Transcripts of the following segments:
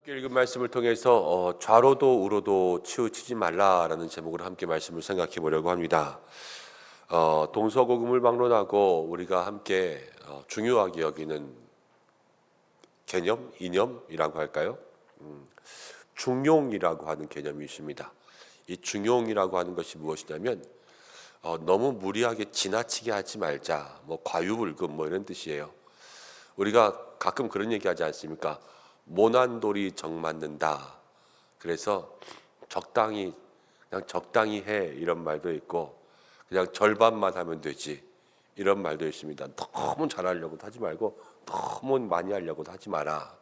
읽은 말씀을 통해서 좌로도 우로도 치우치지 말라라는 제목으로 함께 말씀을 생각해 보려고 합니다. 동서고금을 막론하고 우리가 함께 중요하게 여기는 개념, 이념이라고 할까요? 중용이라고 하는 개념이 있습니다. 이 중용이라고 하는 것이 무엇이냐면 너무 무리하게 지나치게 하지 말자, 과유불급 이런 뜻이에요. 우리가 가끔 그런 얘기하지 않습니까? 모난돌이 정맞는다. 그래서 그냥 적당히 해 이런 말도 있고, 그냥 절반만 하면 되지 이런 말도 있습니다. 너무 잘하려고도 하지 말고 너무 많이 하려고도 하지 마라.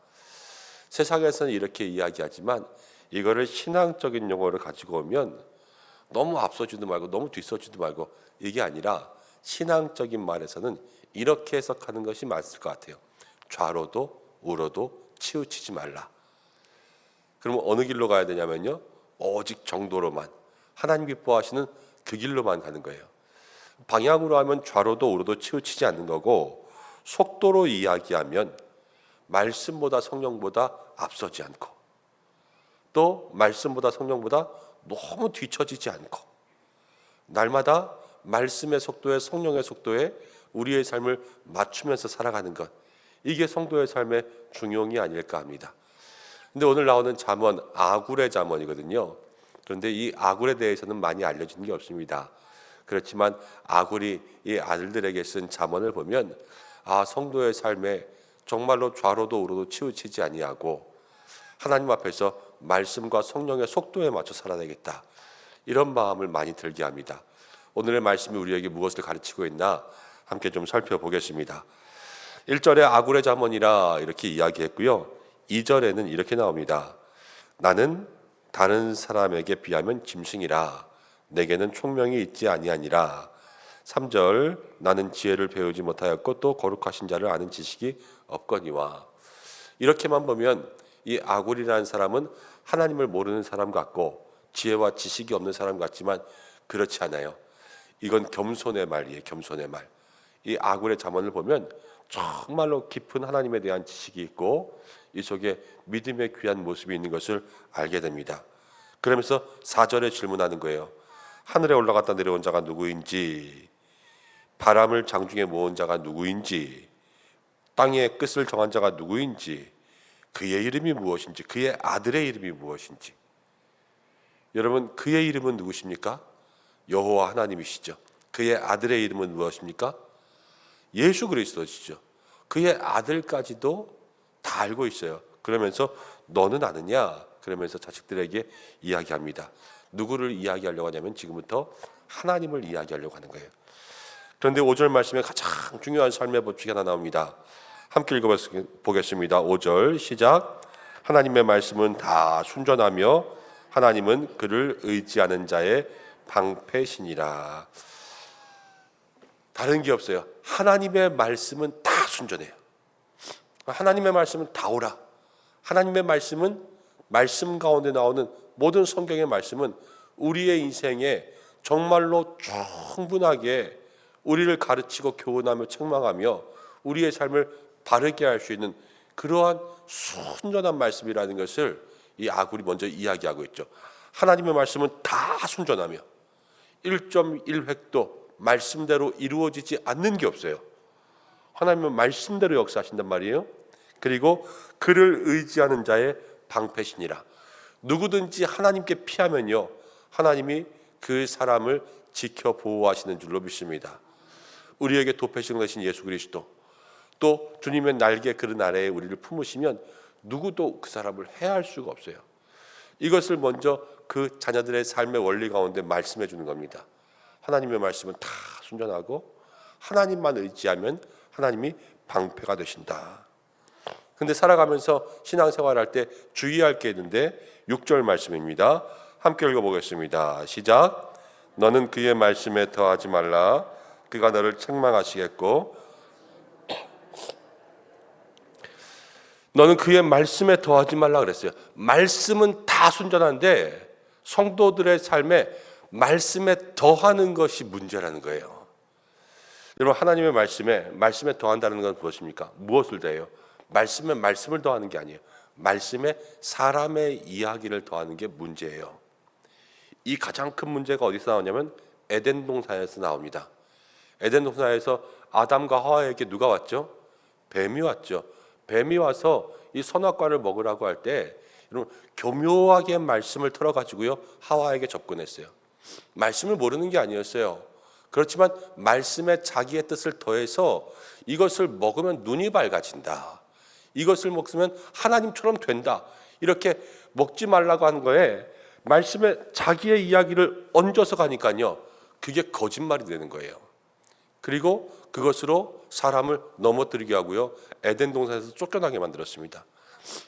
세상에서는 이렇게 이야기하지만 이거를 신앙적인 용어를 가지고 오면 너무 앞서지도 말고 너무 뒤서지도 말고, 이게 아니라 신앙적인 말에서는 이렇게 해석하는 것이 맞을 것 같아요. 좌로도 우로도 치우치지 말라. 그러면 어느 길로 가야 되냐면요, 오직 정도로만, 하나님 기뻐하시는 그 길로만 가는 거예요. 방향으로 하면 좌로도 우로도 치우치지 않는 거고, 속도로 이야기하면 말씀보다 성령보다 앞서지 않고, 또 말씀보다 성령보다 너무 뒤처지지 않고, 날마다 말씀의 속도에 성령의 속도에 우리의 삶을 맞추면서 살아가는 것, 이게 성도의 삶의 중용이 아닐까 합니다. 근데 오늘 나오는 잠언, 아굴의 잠언이거든요. 그런데 이 아굴에 대해서는 많이 알려진 게 없습니다. 그렇지만 아굴이 이 아들들에게 쓴 잠언을 보면, 성도의 삶에 정말로 좌로도 우로도 치우치지 아니하고 하나님 앞에서 말씀과 성령의 속도에 맞춰 살아야 되겠다, 이런 마음을 많이 들게 합니다. 오늘의 말씀이 우리에게 무엇을 가르치고 있나 함께 좀 살펴보겠습니다. 1절에 아굴의 잠언이라 이렇게 이야기했고요. 2절에는 이렇게 나옵니다. 나는 다른 사람에게 비하면 짐승이라 내게는 총명이 있지 아니하니라. 3절, 나는 지혜를 배우지 못하였고 또 거룩하신 자를 아는 지식이 없거니와. 이렇게만 보면 이 아굴이라는 사람은 하나님을 모르는 사람 같고 지혜와 지식이 없는 사람 같지만 그렇지 않아요. 이건 겸손의 말이에요. 겸손의 말. 이 아굴의 잠언을 보면 정말로 깊은 하나님에 대한 지식이 있고 이 속에 믿음의 귀한 모습이 있는 것을 알게 됩니다. 그러면서 4절에 질문하는 거예요. 하늘에 올라갔다 내려온 자가 누구인지, 바람을 장중에 모은 자가 누구인지, 땅의 끝을 정한 자가 누구인지, 그의 이름이 무엇인지, 그의 아들의 이름이 무엇인지. 여러분, 그의 이름은 누구십니까? 여호와 하나님이시죠. 그의 아들의 이름은 무엇입니까? 예수 그리스도시죠. 그의 아들까지도 다 알고 있어요. 그러면서 너는 아느냐? 그러면서 자식들에게 이야기합니다. 누구를 이야기하려고 하냐면 지금부터 하나님을 이야기하려고 하는 거예요. 그런데 5절 말씀에 가장 중요한 삶의 법칙이 하나 나옵니다. 함께 읽어보겠습니다. 5절 시작. 하나님의 말씀은 다 순전하며 하나님은 그를 의지하는 자의 방패시니라. 다른 게 없어요. 하나님의 말씀은 다 순전해요. 하나님의 말씀은 다 옳아. 하나님의 말씀은, 말씀 가운데 나오는 모든 성경의 말씀은 우리의 인생에 정말로 충분하게 우리를 가르치고 교훈하며 책망하며 우리의 삶을 바르게 할 수 있는 그러한 순전한 말씀이라는 것을 이 아굴이 먼저 이야기하고 있죠. 하나님의 말씀은 다 순전하며 1.1획도 말씀대로 이루어지지 않는 게 없어요. 하나님은 말씀대로 역사하신단 말이에요. 그리고 그를 의지하는 자의 방패시니라. 누구든지 하나님께 피하면요, 하나님이 그 사람을 지켜 보호하시는 줄로 믿습니다. 우리에게 도패신 되신 예수 그리스도, 또 주님의 날개 그른 아래에 우리를 품으시면 누구도 그 사람을 해할 수가 없어요. 이것을 먼저 그 자녀들의 삶의 원리 가운데 말씀해 주는 겁니다. 하나님의 말씀은 다 순전하고 하나님만 의지하면 하나님이 방패가 되신다. 근데 살아가면서 신앙생활할 때 주의할 게 있는데 6절 말씀입니다. 함께 읽어보겠습니다. 시작. 너는 그의 말씀에 더하지 말라. 그가 너를 책망하시겠고. 너는 그의 말씀에 더하지 말라 그랬어요. 말씀은 다 순전한데 성도들의 삶에 말씀에 더하는 것이 문제라는 거예요. 여러분, 하나님의 말씀에 더한다는 건 무엇입니까? 무엇을 더해요? 말씀에 말씀을 더하는 게 아니에요. 말씀에 사람의 이야기를 더하는 게 문제예요. 이 가장 큰 문제가 어디서 나오냐면 에덴 동산에서 나옵니다. 에덴 동산에서 아담과 하와에게 누가 왔죠? 뱀이 왔죠. 뱀이 와서 이 선악과를 먹으라고 할 때 여러분 교묘하게 말씀을 틀어가지고요 하와에게 접근했어요. 말씀을 모르는 게 아니었어요. 그렇지만 말씀에 자기의 뜻을 더해서 이것을 먹으면 눈이 밝아진다. 이것을 먹으면 하나님처럼 된다. 이렇게 먹지 말라고 한 거에 말씀에 자기의 이야기를 얹어서 가니까요. 그게 거짓말이 되는 거예요. 그리고 그것으로 사람을 넘어뜨리게 하고요. 에덴 동산에서 쫓겨나게 만들었습니다.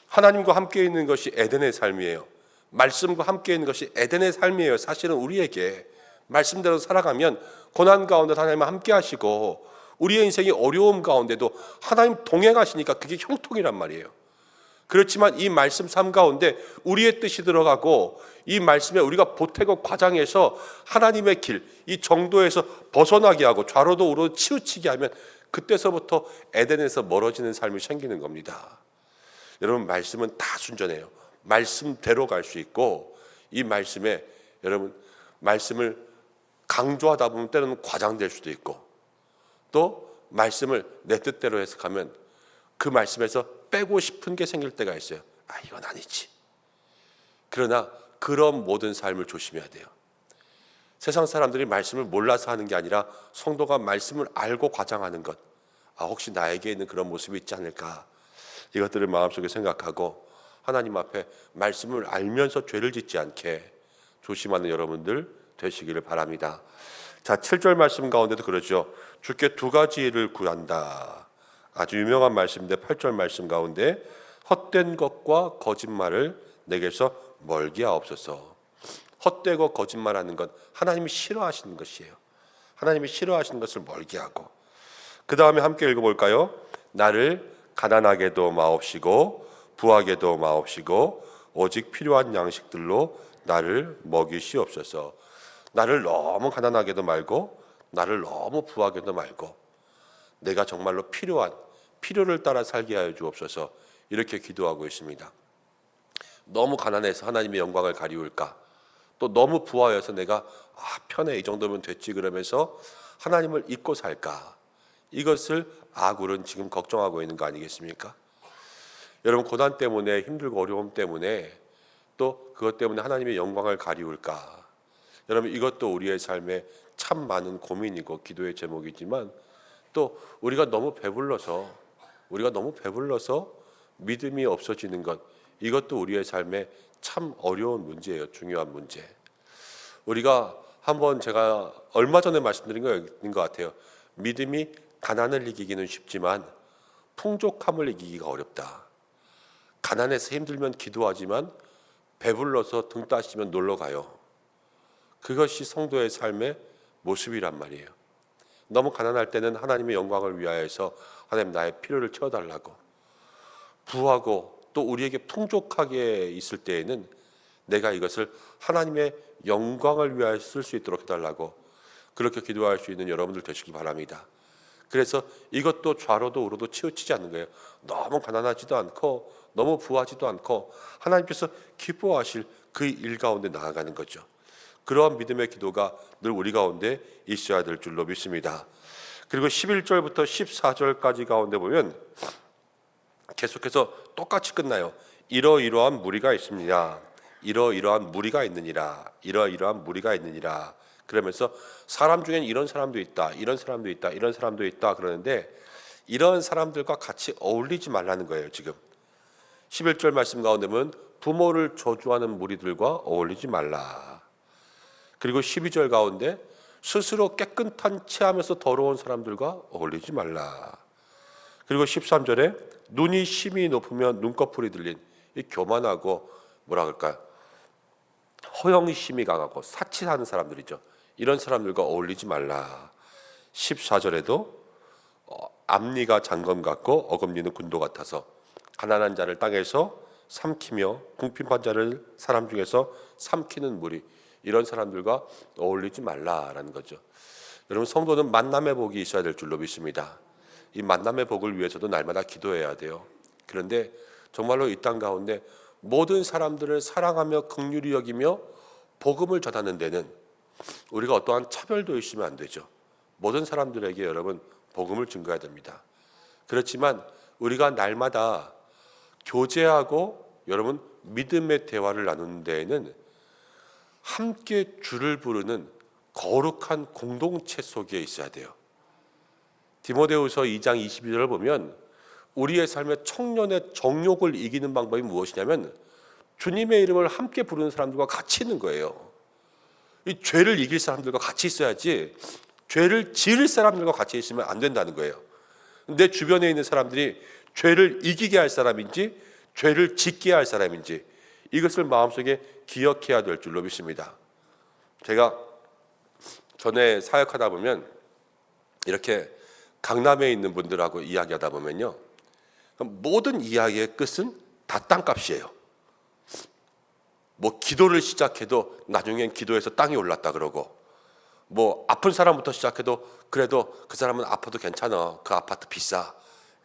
하나님과 함께 있는 것이 에덴의 삶이에요. 말씀과 함께 있는 것이 에덴의 삶이에요. 사실은 우리에게 말씀대로 살아가면 고난 가운데 하나님과 함께 하시고 우리의 인생이 어려움 가운데도 하나님 동행하시니까 그게 형통이란 말이에요. 그렇지만 이 말씀 삶 가운데 우리의 뜻이 들어가고 이 말씀에 우리가 보태고 과장해서 하나님의 길, 이 정도에서 벗어나게 하고 좌로도 우로도 치우치게 하면 그때서부터 에덴에서 멀어지는 삶이 생기는 겁니다. 여러분 말씀은 다 순전해요. 말씀대로 갈 수 있고 이 말씀에 여러분 말씀을 강조하다 보면 때로는 과장될 수도 있고 또 말씀을 내 뜻대로 해석하면 그 말씀에서 빼고 싶은 게 생길 때가 있어요. 아 이건 아니지. 그러나 그런 모든 삶을 조심해야 돼요. 세상 사람들이 말씀을 몰라서 하는 게 아니라 성도가 말씀을 알고 과장하는 것. 아 혹시 나에게 있는 그런 모습이 있지 않을까. 이것들을 마음속에 생각하고 하나님 앞에 말씀을 알면서 죄를 짓지 않게 조심하는 여러분들 되시기를 바랍니다. 자, 7절 말씀 가운데도 그러죠. 주께 두 가지를 구한다. 아주 유명한 말씀인데 8절 말씀 가운데 헛된 것과 거짓말을 내게서 멀게 하옵소서. 헛되고 거짓말하는 것 하나님이 싫어하시는 것이에요. 하나님이 싫어하시는 것을 멀게 하고 그 다음에 함께 읽어볼까요? 나를 가난하게도 마옵시고 부하게도 마옵시고 오직 필요한 양식들로 나를 먹이시옵소서. 나를 너무 가난하게도 말고 나를 너무 부하게도 말고 내가 정말로 필요를 따라 살게 하여 주옵소서. 이렇게 기도하고 있습니다. 너무 가난해서 하나님의 영광을 가리울까? 또 너무 부하여서 내가 편해 이 정도면 됐지 그러면서 하나님을 잊고 살까? 이것을 아굴은 지금 걱정하고 있는 거 아니겠습니까? 여러분 고난 때문에 힘들고 어려움 때문에 또 그것 때문에 하나님의 영광을 가리울까? 여러분 이것도 우리의 삶에 참 많은 고민이고 기도의 제목이지만 또 우리가 너무 배불러서 믿음이 없어지는 것 이것도 우리의 삶에 참 어려운 문제예요. 중요한 문제. 우리가 한번 제가 얼마 전에 말씀드린 거 있는 것 같아요. 믿음이 가난을 이기기는 쉽지만 풍족함을 이기기가 어렵다. 가난해서 힘들면 기도하지만 배불러서 등 따시면 놀러 가요. 그것이 성도의 삶의 모습이란 말이에요. 너무 가난할 때는 하나님의 영광을 위하여서 하나님 나의 필요를 채워달라고 부하고 또 우리에게 풍족하게 있을 때에는 내가 이것을 하나님의 영광을 위하여 쓸 수 있도록 해달라고 그렇게 기도할 수 있는 여러분들 되시기 바랍니다. 그래서 이것도 좌로도 우로도 치우치지 않는 거예요. 너무 가난하지도 않고 너무 부하지도 않고 하나님께서 기뻐하실 그 일 가운데 나아가는 거죠. 그러한 믿음의 기도가 늘 우리 가운데 있어야 될 줄로 믿습니다. 그리고 11절부터 14절까지 가운데 보면 계속해서 똑같이 끝나요. 이러이러한 무리가 있습니다. 이러이러한 무리가 있느니라. 이러이러한 무리가 있느니라. 그러면서 사람 중엔 이런 사람도 있다. 이런 사람도 있다. 이런 사람도 있다. 그러는데 이런 사람들과 같이 어울리지 말라는 거예요. 지금 11절 말씀 가운데 보면 부모를 저주하는 무리들과 어울리지 말라. 그리고 12절 가운데 스스로 깨끗한 체하면서 더러운 사람들과 어울리지 말라. 그리고 13절에 눈이 심히 높으면 눈꺼풀이 들린 이 교만하고 뭐라 그럴까요? 허영심이 강하고 사치하는 사람들이죠. 이런 사람들과 어울리지 말라. 14절에도 앞니가 장검 같고 어금니는 군도 같아서 가난한 자를 땅에서 삼키며 궁핍한 자를 사람 중에서 삼키는 무리 이런 사람들과 어울리지 말라라는 거죠. 여러분 성도는 만남의 복이 있어야 될 줄로 믿습니다. 이 만남의 복을 위해서도 날마다 기도해야 돼요. 그런데 정말로 이 땅 가운데 모든 사람들을 사랑하며 긍휼히 여기며 복음을 전하는 데는 우리가 어떠한 차별도 있으면 안 되죠. 모든 사람들에게 여러분 복음을 증거해야 됩니다. 그렇지만 우리가 날마다 교제하고 여러분 믿음의 대화를 나누는 데에는 함께 주를 부르는 거룩한 공동체 속에 있어야 돼요. 디모데후서 2장 22절을 보면 우리의 삶의 청년의 정욕을 이기는 방법이 무엇이냐면 주님의 이름을 함께 부르는 사람들과 같이 있는 거예요. 이 죄를 이길 사람들과 같이 있어야지 죄를 지을 사람들과 같이 있으면 안 된다는 거예요. 내 주변에 있는 사람들이 죄를 이기게 할 사람인지 죄를 짓게 할 사람인지 이것을 마음속에 기억해야 될 줄로 믿습니다. 제가 전에 사역하다 보면 이렇게 강남에 있는 분들하고 이야기하다 보면요, 모든 이야기의 끝은 다 땅값이에요. 뭐 기도를 시작해도 나중엔 기도해서 땅이 올랐다 그러고, 뭐 아픈 사람부터 시작해도 그래도 그 사람은 아파도 괜찮아, 그 아파트 비싸,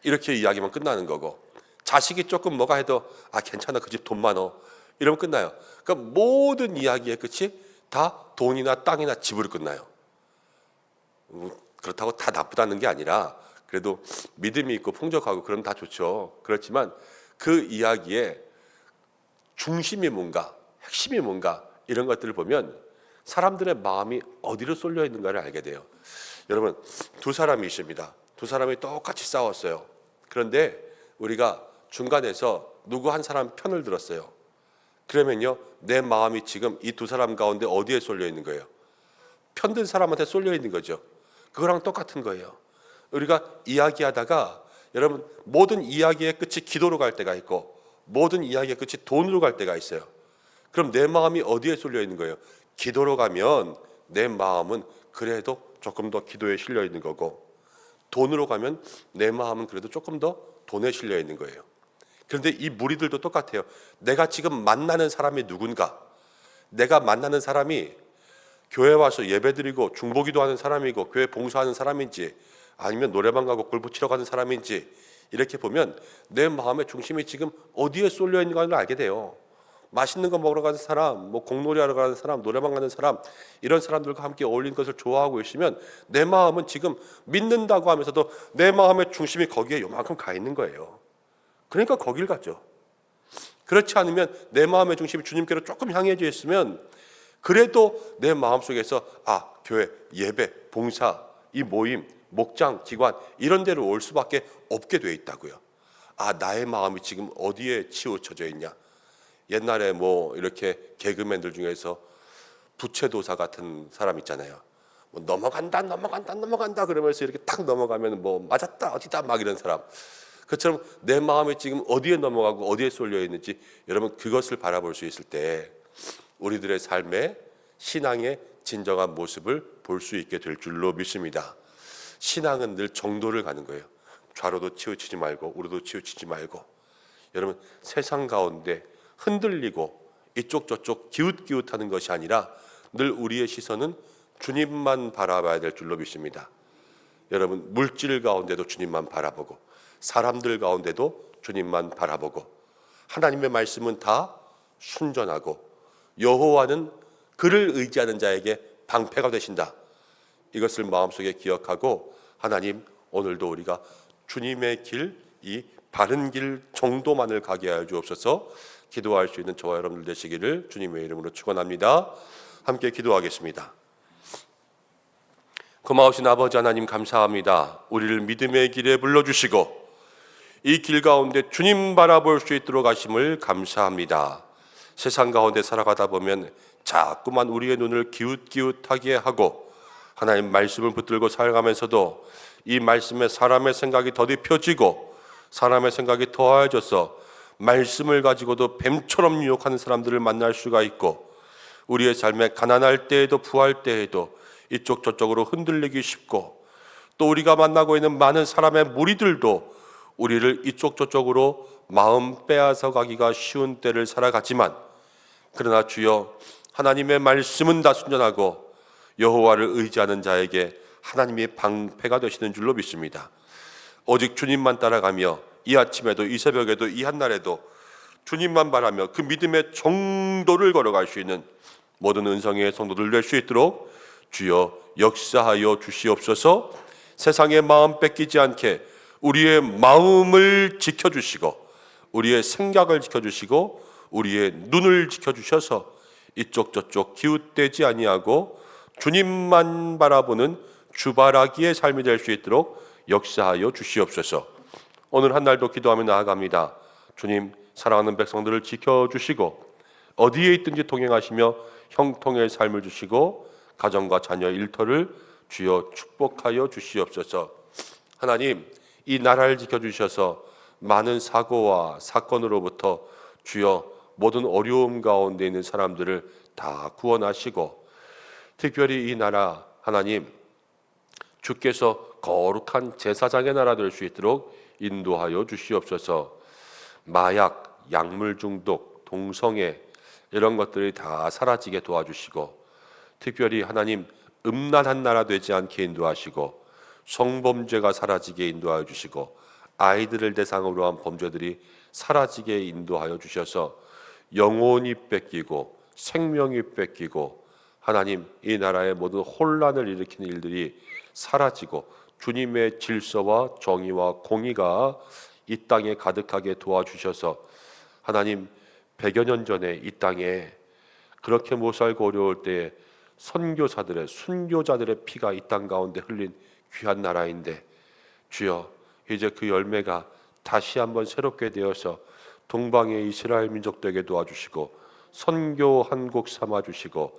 이렇게 이야기만 끝나는 거고, 자식이 조금 뭐가 해도 아 괜찮아, 그 집 돈 많어, 이러면 끝나요. 그러니까 모든 이야기의 끝이 다 돈이나 땅이나 집으로 끝나요. 그렇다고 다 나쁘다는 게 아니라 그래도 믿음이 있고 풍족하고 그럼 다 좋죠. 그렇지만 그 이야기의 중심이 뭔가, 핵심이 뭔가, 이런 것들을 보면 사람들의 마음이 어디로 쏠려 있는가를 알게 돼요. 여러분, 두 사람이 있습니다. 두 사람이 똑같이 싸웠어요. 그런데 우리가 중간에서 누구 한 사람 편을 들었어요. 그러면요, 내 마음이 지금 이 두 사람 가운데 어디에 쏠려 있는 거예요? 편든 사람한테 쏠려 있는 거죠. 그거랑 똑같은 거예요. 우리가 이야기하다가 여러분, 모든 이야기의 끝이 기도로 갈 때가 있고 모든 이야기의 끝이 돈으로 갈 때가 있어요. 그럼 내 마음이 어디에 쏠려 있는 거예요? 기도로 가면 내 마음은 그래도 조금 더 기도에 실려 있는 거고, 돈으로 가면 내 마음은 그래도 조금 더 돈에 실려 있는 거예요. 그런데 이 무리들도 똑같아요. 내가 지금 만나는 사람이 누군가, 내가 만나는 사람이 교회 와서 예배드리고 중보기도 하는 사람이고 교회 봉사하는 사람인지 아니면 노래방 가고 골프 치러 가는 사람인지, 이렇게 보면 내 마음의 중심이 지금 어디에 쏠려 있는가를 알게 돼요. 맛있는 거 먹으러 가는 사람, 뭐 공놀이 하러 가는 사람, 노래방 가는 사람, 이런 사람들과 함께 어울리는 것을 좋아하고 있으면 내 마음은 지금 믿는다고 하면서도 내 마음의 중심이 거기에 요만큼 가 있는 거예요. 그러니까 거길 가죠. 그렇지 않으면 내 마음의 중심이 주님께로 조금 향해져 있으면 그래도 내 마음속에서 아, 교회, 예배, 봉사, 이 모임, 목장, 기관 이런 데로 올 수밖에 없게 돼 있다고요. 아, 나의 마음이 지금 어디에 치우쳐져 있냐. 옛날에 뭐 이렇게 개그맨들 중에서 부채도사 같은 사람 있잖아요. 뭐 넘어간다 그러면서 이렇게 탁 넘어가면 뭐 맞았다 어디다 막 이런 사람. 그처럼 내 마음이 지금 어디에 넘어가고 어디에 쏠려 있는지 여러분 그것을 바라볼 수 있을 때 우리들의 삶의 신앙의 진정한 모습을 볼 수 있게 될 줄로 믿습니다. 신앙은 늘 정도를 가는 거예요. 좌로도 치우치지 말고 우로도 치우치지 말고. 여러분, 세상 가운데 흔들리고 이쪽 저쪽 기웃기웃하는 것이 아니라 늘 우리의 시선은 주님만 바라봐야 될 줄로 믿습니다. 여러분, 물질 가운데도 주님만 바라보고 사람들 가운데도 주님만 바라보고 하나님의 말씀은 다 순전하고 여호와는 그를 의지하는 자에게 방패가 되신다. 이것을 마음속에 기억하고 하나님, 오늘도 우리가 주님의 길, 이 바른 길 정도만을 가게 하여 주옵소서. 기도할 수 있는 저와 여러분들 되시기를 주님의 이름으로 축원합니다. 함께 기도하겠습니다. 고마우신 아버지 하나님, 감사합니다. 우리를 믿음의 길에 불러주시고 이 길 가운데 주님 바라볼 수 있도록 하심을 감사합니다. 세상 가운데 살아가다 보면 자꾸만 우리의 눈을 기웃기웃하게 하고 하나님 말씀을 붙들고 살아가면서도 이 말씀에 사람의 생각이 더딥혀지고 사람의 생각이 더하여져서 말씀을 가지고도 뱀처럼 유혹하는 사람들을 만날 수가 있고, 우리의 삶에 가난할 때에도 부할 때에도 이쪽 저쪽으로 흔들리기 쉽고, 또 우리가 만나고 있는 많은 사람의 무리들도 우리를 이쪽 저쪽으로 마음 빼앗아 가기가 쉬운 때를 살아가지만, 그러나 주여, 하나님의 말씀은 다 순전하고 여호와를 의지하는 자에게 하나님이 방패가 되시는 줄로 믿습니다. 오직 주님만 따라가며 이 아침에도 이 새벽에도 이 한날에도 주님만 바라며 그 믿음의 정도를 걸어갈 수 있는 모든 은성의 성도들 될 수 있도록 주여 역사하여 주시옵소서. 세상의 마음 뺏기지 않게 우리의 마음을 지켜주시고 우리의 생각을 지켜주시고 우리의 눈을 지켜주셔서 이쪽 저쪽 기웃대지 아니하고 주님만 바라보는 주바라기의 삶이 될 수 있도록 역사하여 주시옵소서. 오늘 한날도 기도하며 나아갑니다. 주님, 사랑하는 백성들을 지켜주시고 어디에 있든지 동행하시며 형통의 삶을 주시고 가정과 자녀 일터를 주여 축복하여 주시옵소서. 하나님, 이 나라를 지켜주셔서 많은 사고와 사건으로부터 주여 모든 어려움 가운데 있는 사람들을 다 구원하시고 특별히 이 나라 하나님 주께서 거룩한 제사장의 나라 될 수 있도록 인도하여 주시옵소서. 마약, 약물 중독, 동성애 이런 것들이 다 사라지게 도와주시고 특별히 하나님 음란한 나라 되지 않게 인도하시고 성범죄가 사라지게 인도하여 주시고 아이들을 대상으로 한 범죄들이 사라지게 인도하여 주셔서 영혼이 뺏기고 생명이 뺏기고 하나님 이 나라의 모든 혼란을 일으키는 일들이 사라지고 주님의 질서와 정의와 공의가 이 땅에 가득하게 도와주셔서 하나님 100여 년 전에 이 땅에 그렇게 못 살고 어려울 때에 선교사들의 순교자들의 피가 이 땅 가운데 흘린 귀한 나라인데 주여 이제 그 열매가 다시 한번 새롭게 되어서 동방의 이스라엘 민족 되게 도와주시고 선교 한국 삼아주시고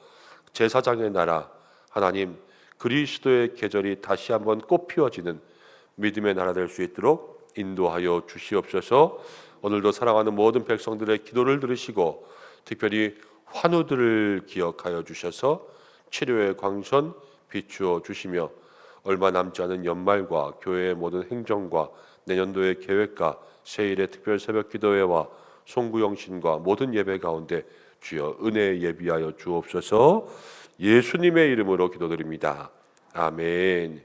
제사장의 나라 하나님 그리스도의 계절이 다시 한번 꽃피워지는 믿음의 나라 될 수 있도록 인도하여 주시옵소서. 오늘도 사랑하는 모든 백성들의 기도를 들으시고 특별히 환우들을 기억하여 주셔서 치료의 광선 비추어 주시며 얼마 남지 않은 연말과 교회의 모든 행정과 내년도의 계획과 새일의 특별 새벽 기도회와 송구영신과 모든 예배 가운데 주여 은혜 예비하여 주옵소서. 예수님의 이름으로 기도드립니다. 아멘.